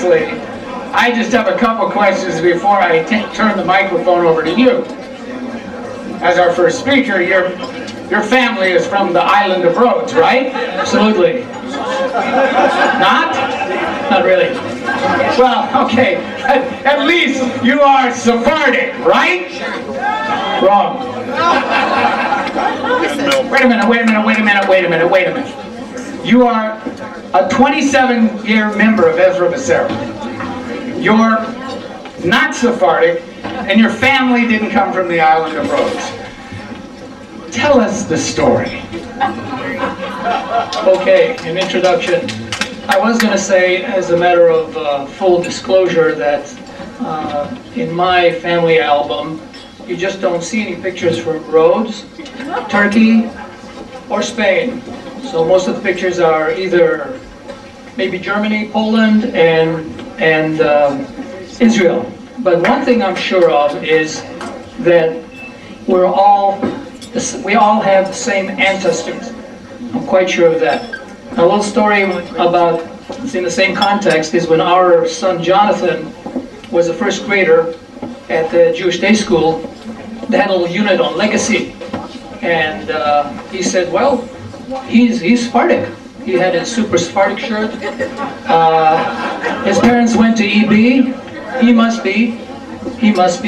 seriously, I just have a couple questions before I turn the microphone over to you. As our first speaker, your family is from the island of Rhodes, right? Absolutely. Not? Not really. Well, okay. At least you are Sephardic, right? Wrong. Wait a minute, wait a minute, wait a minute, wait a minute, wait a minute. You are a 27-year member of Ezra Bessaroth. You're not Sephardic, and your family didn't come from the island of Rhodes. Tell us the story. Okay, an introduction. I was going to say, as a matter of full disclosure, that in my family album, you just don't see any pictures from Rhodes, Turkey, or Spain. So most of the pictures are either maybe Germany, Poland, and Israel. But one thing I'm sure of is that we all have the same ancestors. I'm quite sure of that. A little story about, it's in the same context, is when our son Jonathan was a first grader at the Jewish day school. They had a little unit on legacy, and he said, well, he's Sephardic. He had a super Sephardic shirt. His parents went to EB. He must be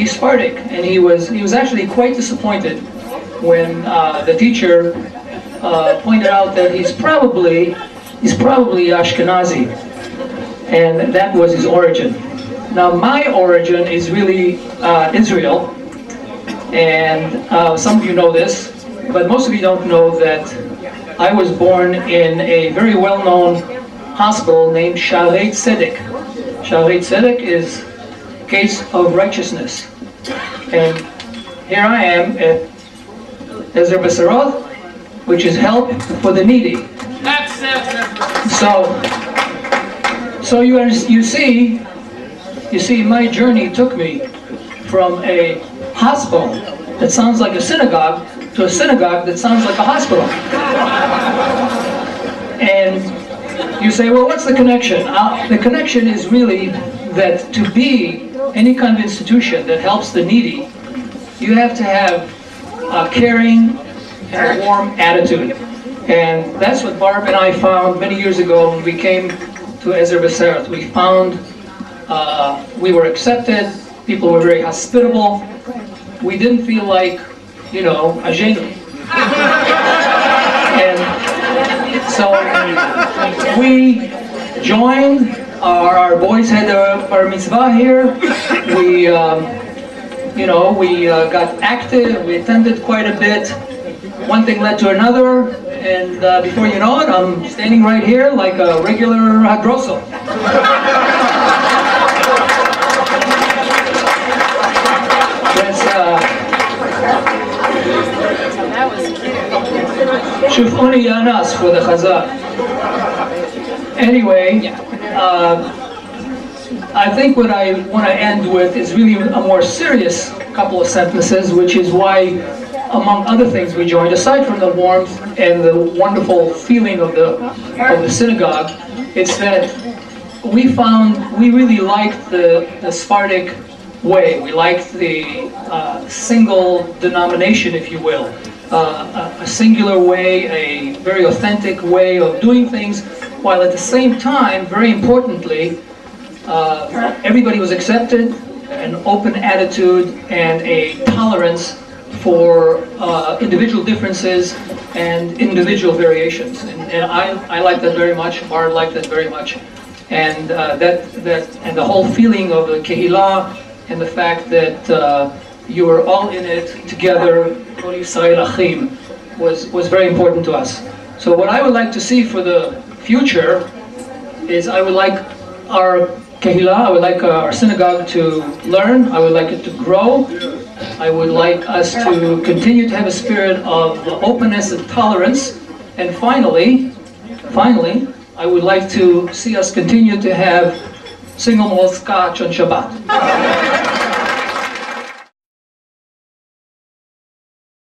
Sephardic, and he was actually quite disappointed when the teacher pointed out that he's probably Ashkenazi, and that was his origin. Now my origin is really Israel, and some of you know this, but most of you don't know that I was born in a very well-known hospital named Rhodes Tzedek. Rhodes Tzedek is Gates of Righteousness, and here I am at Ezra Bessaroth, which is help for the needy. So you see, my journey took me from a hospital that sounds like a synagogue to a synagogue that sounds like a hospital. And you say, well, what's the connection? The connection is really that to be any kind of institution that helps the needy, you have to have a caring and a warm attitude. And that's what Barb and I found many years ago when we came to Ezra Bessaroth. We found we were accepted, people were very hospitable. We didn't feel like, you know, ajenu. And so we joined, our boys had a bar mitzvah here. We, we got active, we attended quite a bit. One thing led to another, and before you know it, I'm standing right here like a regular hadroso. Shufuni Yanas for the Chazak. Anyway, I think what I want to end with is really a more serious couple of sentences, which is why, among other things, we joined. Aside from the warmth and the wonderful feeling of the synagogue, it's that we really liked the Sephardic way. We liked the single denomination, if you will, a singular way, a very authentic way of doing things, while at the same time, very importantly, everybody was accepted, an open attitude, and a tolerance for individual differences and individual variations, and I like that very much. Barb liked that very much, and and the whole feeling of the Kehillah and the fact that you were all in it together, Kol Yisrael Achim, was very important to us. So what I would like to see for the future is I would like our Kehillah, I would like our synagogue to learn, I would like it to grow. I would like us to continue to have a spirit of openness and tolerance. And finally, I would like to see us continue to have single malt scotch on Shabbat.